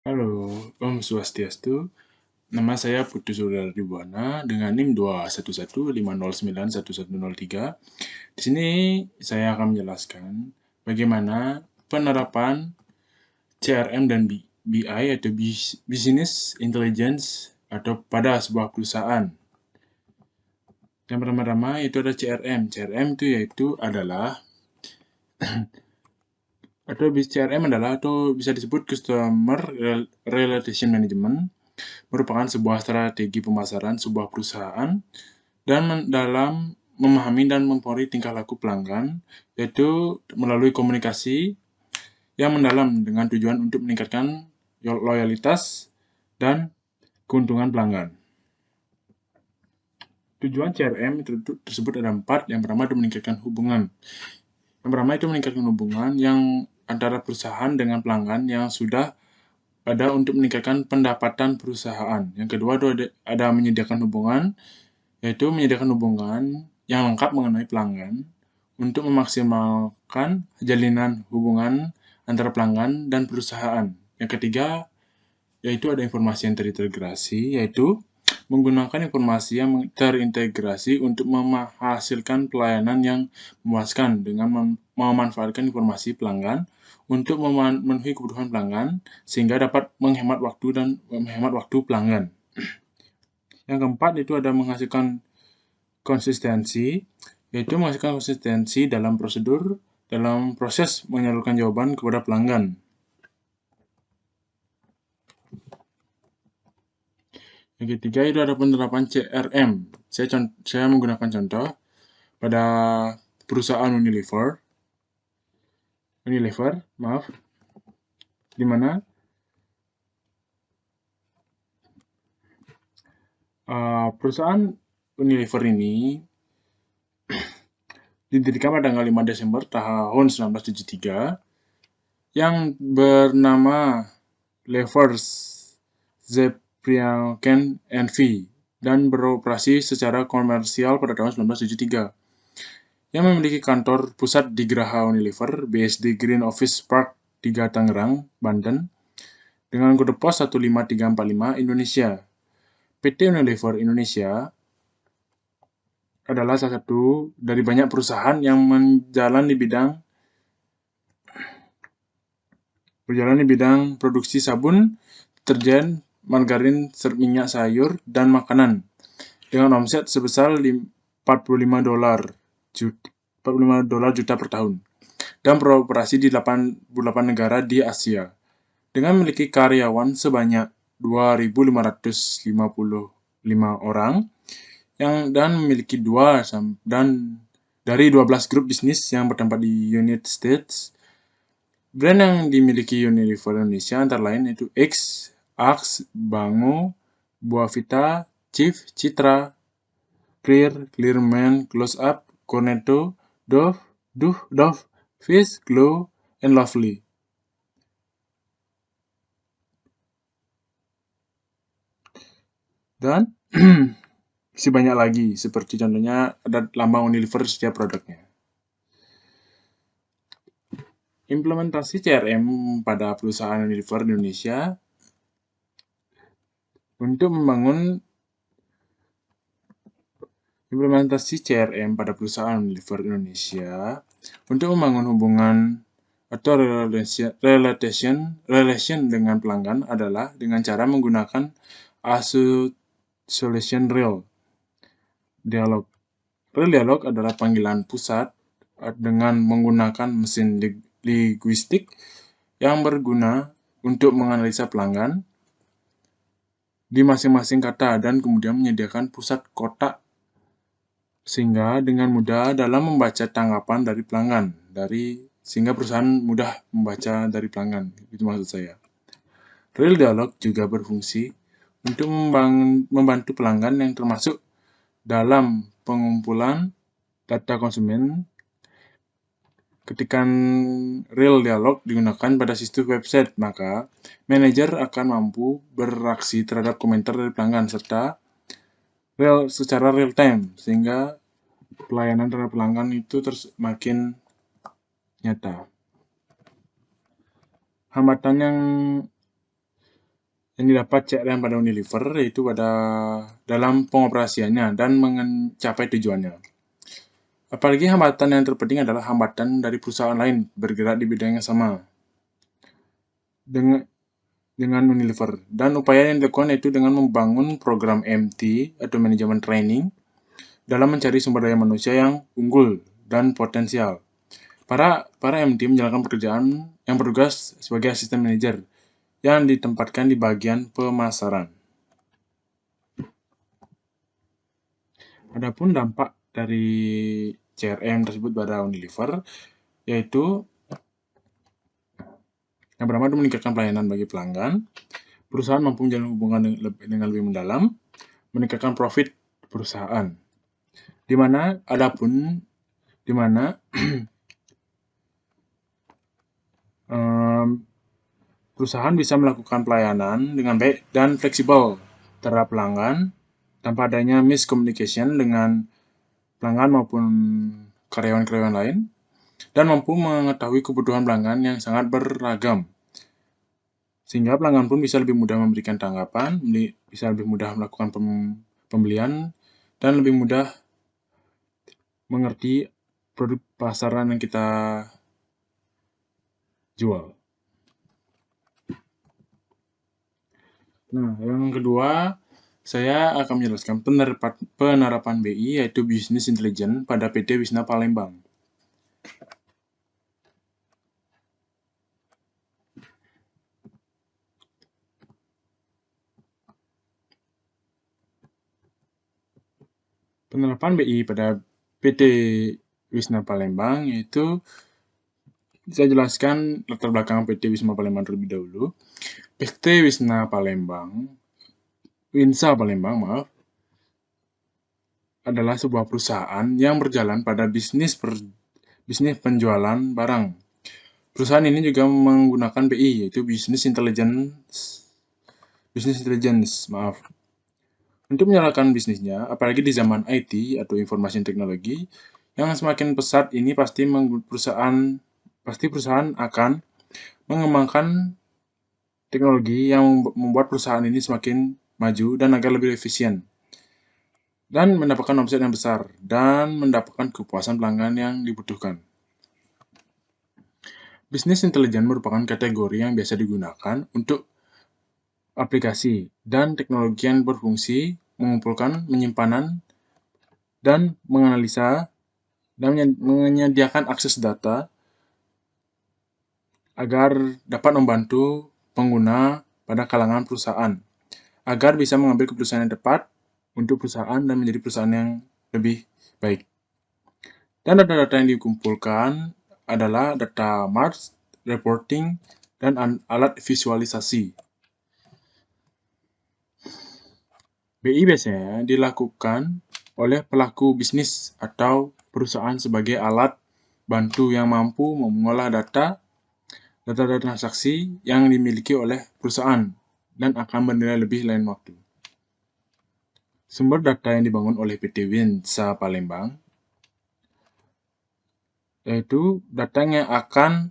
Halo, Om Swastiastu. Nama saya Putu Sudardibuana dengan NIM 21150911103. Di sini saya akan menjelaskan bagaimana penerapan CRM dan BI atau Business Intelligence atau pada sebuah perusahaan. Yang pertama-tama itu ada CRM. CRM itu adalah CRM adalah atau bisa disebut Customer Relation Management, merupakan sebuah strategi pemasaran sebuah perusahaan dan dalam memahami dan mempengaruhi tingkah laku pelanggan, yaitu melalui komunikasi yang mendalam dengan tujuan untuk meningkatkan loyalitas dan keuntungan pelanggan. Tujuan CRM tersebut ada 4. Yang pertama itu meningkatkan hubungan. Yang pertama itu meningkatkan hubungan yang antara perusahaan dengan pelanggan yang sudah ada untuk meningkatkan pendapatan perusahaan. Yang kedua itu ada menyediakan hubungan, yaitu menyediakan hubungan yang lengkap mengenai pelanggan untuk memaksimalkan jalinan hubungan antara pelanggan dan perusahaan. Yang ketiga, yaitu ada informasi yang terintegrasi, yaitu menggunakan informasi yang terintegrasi untuk menghasilkan pelayanan yang memuaskan dengan memanfaatkan informasi pelanggan untuk memenuhi kebutuhan pelanggan sehingga dapat menghemat waktu dan menghemat waktu pelanggan. Yang keempat itu ada menghasilkan konsistensi, yaitu menghasilkan konsistensi dalam prosedur dalam proses menyalurkan jawaban kepada pelanggan. Yang ketiga itu ada penerapan CRM. Saya menggunakan contoh pada perusahaan Unilever, di mana perusahaan Unilever ini didirikan pada tanggal 5 Desember tahun 1973 yang bernama Levers Zepriaken NV dan beroperasi secara komersial pada tahun 1973. Yang memiliki kantor pusat di Geraha Unilever, BSD Green Office Park 3 Tangerang, Banten, dengan kode pos 15345 Indonesia. PT Unilever Indonesia adalah salah satu dari banyak perusahaan yang berjalan di bidang produksi sabun, deterjen, margarin, minyak sayur, dan makanan dengan omset sebesar $45 juta per tahun dan beroperasi di 88 negara di Asia dengan memiliki karyawan sebanyak 2.555 orang dan memiliki dari 12 grup bisnis yang bertempat di United States. Brand yang dimiliki Unilever Indonesia antara lain yaitu X, Axe, Bango, Buavita, Chief, Citra, Clear, Clearman, Close Up, Cornetto, Dove, Fish, Glow, and Lovely. Dan masih banyak lagi, seperti contohnya ada lambang Unilever setiap produknya. Implementasi CRM pada perusahaan Unilever Indonesia untuk membangun implementasi CRM pada perusahaan Unilever Indonesia untuk membangun hubungan atau relation dengan pelanggan adalah dengan cara menggunakan Association Real Dialog. Real Dialog adalah panggilan pusat dengan menggunakan mesin linguistik yang berguna untuk menganalisa pelanggan di masing-masing kata dan kemudian menyediakan pusat kotak sehingga dengan mudah dalam membaca tanggapan dari pelanggan sehingga perusahaan mudah membaca dari pelanggan. Itu maksud saya. Real Dialog juga berfungsi untuk membantu pelanggan yang termasuk dalam pengumpulan data konsumen. Ketika Real Dialog digunakan pada situs website, maka manajer akan mampu bereaksi terhadap komentar dari pelanggan secara real time, sehingga pelayanan terhadap pelanggan itu makin nyata. Hambatan yang yang didapat CRM pada Unilever yaitu dalam pengoperasiannya dan mencapai tujuannya. Apalagi hambatan yang terpenting adalah hambatan dari perusahaan lain bergerak di bidang yang sama dengan Unilever. Dan upaya yang dilakukan yaitu dengan membangun program MT atau manajemen training dalam mencari sumber daya manusia yang unggul dan potensial. Para MT menjalankan pekerjaan yang bertugas sebagai asisten manajer yang ditempatkan di bagian pemasaran. Adapun dampak dari CRM tersebut pada Unilever yaitu yang pertama itu meningkatkan pelayanan bagi pelanggan, perusahaan mampu menjalin hubungan dengan lebih mendalam, meningkatkan profit perusahaan. Di mana perusahaan bisa melakukan pelayanan dengan baik dan fleksibel terhadap pelanggan tanpa adanya miscommunication dengan pelanggan maupun karyawan-karyawan lain, dan mampu mengetahui kebutuhan pelanggan yang sangat beragam. Sehingga pelanggan pun bisa lebih mudah memberikan tanggapan, bisa lebih mudah melakukan pembelian, dan lebih mudah mengerti produk pasaran yang kita jual. Nah, yang kedua, saya akan menjelaskan penerapan BI yaitu Business Intelligence pada PT Wisma Palembang. Penerapan BI pada PT Wisma Palembang yaitu saya jelaskan latar belakang PT Wisma Palembang terlebih dahulu. PT Wisma Palembang, Winsa Palembang, adalah sebuah perusahaan yang berjalan pada bisnis penjualan barang. Perusahaan ini juga menggunakan BI, yaitu Business Intelligence, untuk menyalakan bisnisnya, apalagi di zaman IT atau informasi teknologi yang semakin pesat ini perusahaan akan mengembangkan teknologi yang membuat perusahaan ini semakin maju dan agar lebih efisien, dan mendapatkan omset yang besar, dan mendapatkan kepuasan pelanggan yang dibutuhkan. Business Intelligence merupakan kategori yang biasa digunakan untuk aplikasi dan teknologi yang berfungsi mengumpulkan, menyimpanan, dan menganalisa, dan menyediakan akses data agar dapat membantu pengguna pada kalangan perusahaan, agar bisa mengambil keputusan yang tepat untuk perusahaan dan menjadi perusahaan yang lebih baik. Dan data-data yang dikumpulkan adalah data Mars, reporting, dan alat visualisasi. BI biasanya dilakukan oleh pelaku bisnis atau perusahaan sebagai alat bantu yang mampu mengolah data transaksi yang dimiliki oleh perusahaan dan akan bernilai lebih lain waktu. Sumber data yang dibangun oleh PT Winsa Palembang yaitu data yang akan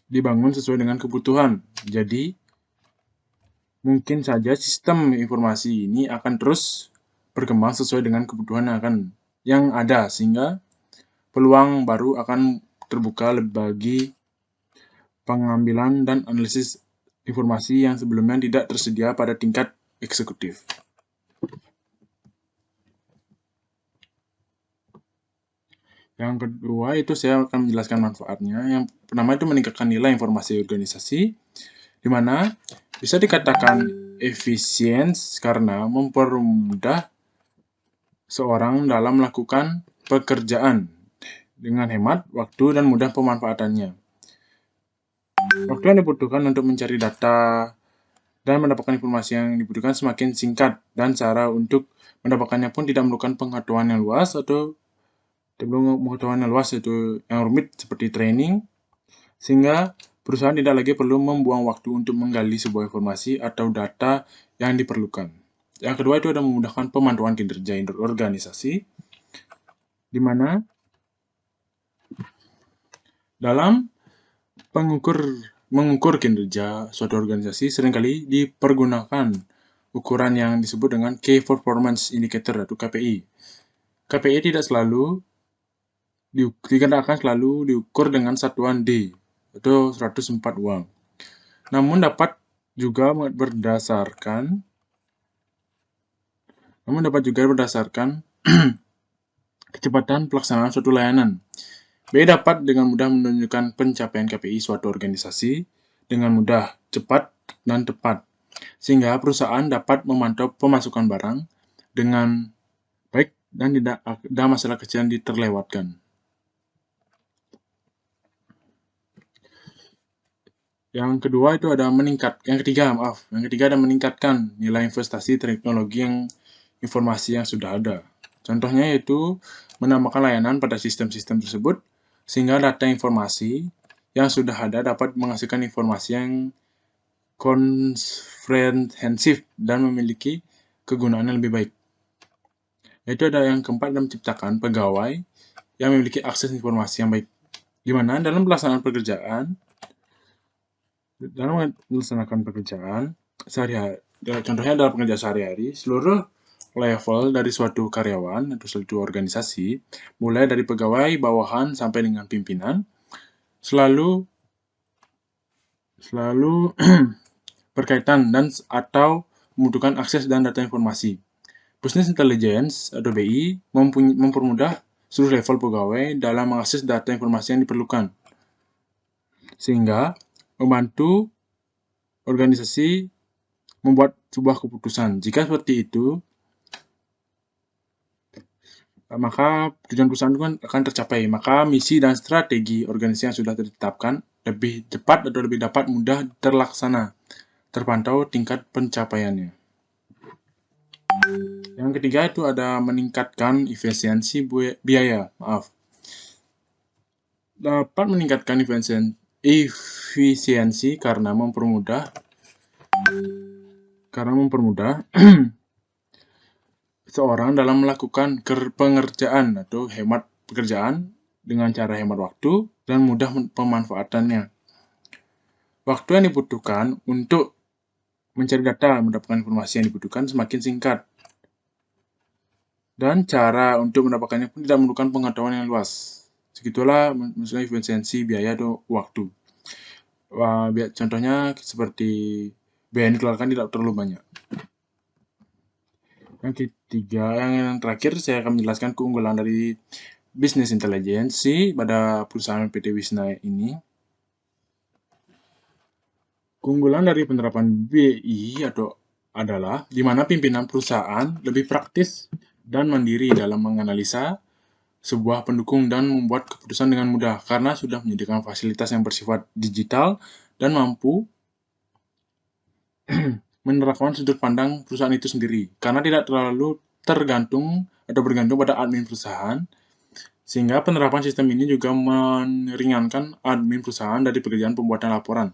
dibangun sesuai dengan kebutuhan. Jadi, mungkin saja sistem informasi ini akan terus berkembang sesuai dengan kebutuhan yang ada, sehingga peluang baru akan terbuka bagi pengambilan dan analisis informasi yang sebelumnya tidak tersedia pada tingkat eksekutif. Yang kedua itu saya akan menjelaskan manfaatnya. Yang pertama itu meningkatkan nilai informasi organisasi, di mana bisa dikatakan efisien karena mempermudah seorang dalam melakukan pekerjaan dengan hemat waktu dan mudah pemanfaatannya. Waktu yang dibutuhkan untuk mencari data dan mendapatkan informasi yang dibutuhkan semakin singkat, dan cara untuk mendapatkannya pun tidak memerlukan pengetahuan yang luas yaitu yang rumit seperti training, sehingga perusahaan tidak lagi perlu membuang waktu untuk menggali sebuah informasi atau data yang diperlukan. Yang kedua itu adalah memudahkan pemantauan kinerja organisasi, di mana dalam pengukur mengukur kinerja suatu organisasi seringkali dipergunakan ukuran yang disebut dengan Key Performance Indicator atau KPI. KPI tidak selalu diukur dengan satuan D atau 104 uang. Namun dapat juga berdasarkan kecepatan pelaksanaan suatu layanan. BI dapat dengan mudah menunjukkan pencapaian KPI suatu organisasi dengan mudah, cepat, dan tepat, sehingga perusahaan dapat memantau pemasukan barang dengan baik dan tidak ada masalah kecil yang terlewatkan. Yang ketiga ada meningkatkan nilai investasi teknologi informasi yang sudah ada. Contohnya yaitu menambahkan layanan pada sistem-sistem tersebut sehingga data informasi yang sudah ada dapat menghasilkan informasi yang komprehensif dan memiliki kegunaan yang lebih baik. Yaitu ada yang keempat, dan menciptakan pegawai yang memiliki akses informasi yang baik. Di mana dalam melaksanakan pekerjaan sehari-hari, contohnya dalam pekerjaan sehari-hari, seluruh level dari suatu karyawan atau suatu organisasi, mulai dari pegawai, bawahan, sampai dengan pimpinan, selalu berkaitan dan atau membutuhkan akses dan data informasi. Business Intelligence atau BI mempermudah seluruh level pegawai dalam mengakses data informasi yang diperlukan, sehingga membantu organisasi membuat sebuah keputusan. Jika seperti itu, maka tujuan perusahaan itu akan tercapai. Maka misi dan strategi organisasi yang sudah ditetapkan lebih cepat atau lebih dapat mudah terlaksana, terpantau tingkat pencapaiannya. Yang ketiga itu ada meningkatkan efisiensi biaya. Dapat meningkatkan efisiensi karena mempermudah seorang dalam melakukan pengerjaan atau hemat pekerjaan dengan cara hemat waktu dan mudah pemanfaatannya. Waktu yang dibutuhkan untuk mencari data, mendapatkan informasi yang dibutuhkan semakin singkat. Dan cara untuk mendapatkannya pun tidak memerlukan pengetahuan yang luas. Segitulah maksudnya efisiensi biaya atau waktu. Contohnya seperti biaya yang dikeluarkan tidak terlalu banyak. Yang terakhir saya akan menjelaskan keunggulan dari Business Intelligence pada perusahaan PT Wisna ini. Keunggulan dari penerapan BI adalah di mana pimpinan perusahaan lebih praktis dan mandiri dalam menganalisa sebuah pendukung dan membuat keputusan dengan mudah karena sudah menyediakan fasilitas yang bersifat digital dan mampu menerapkan sudut pandang perusahaan itu sendiri karena tidak terlalu bergantung pada admin perusahaan, sehingga penerapan sistem ini juga meringankan admin perusahaan dari pekerjaan pembuatan laporan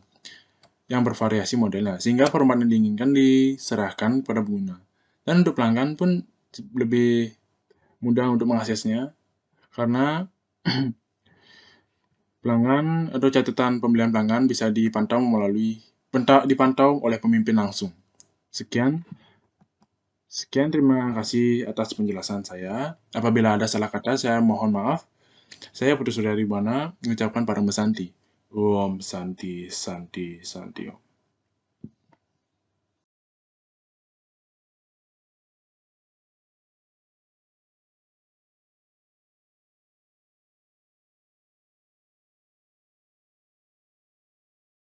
yang bervariasi modelnya, sehingga format yang diinginkan diserahkan kepada pengguna. Dan untuk pelanggan pun lebih mudah untuk mengaksesnya karena pelanggan atau catatan pembelian pelanggan bisa dipantau oleh pemimpin langsung. Sekian, terima kasih atas penjelasan saya. Apabila ada salah kata, saya mohon maaf. Saya Putu Surya Ribana mengucapkan Param Santi. Om Santi Santi Santi.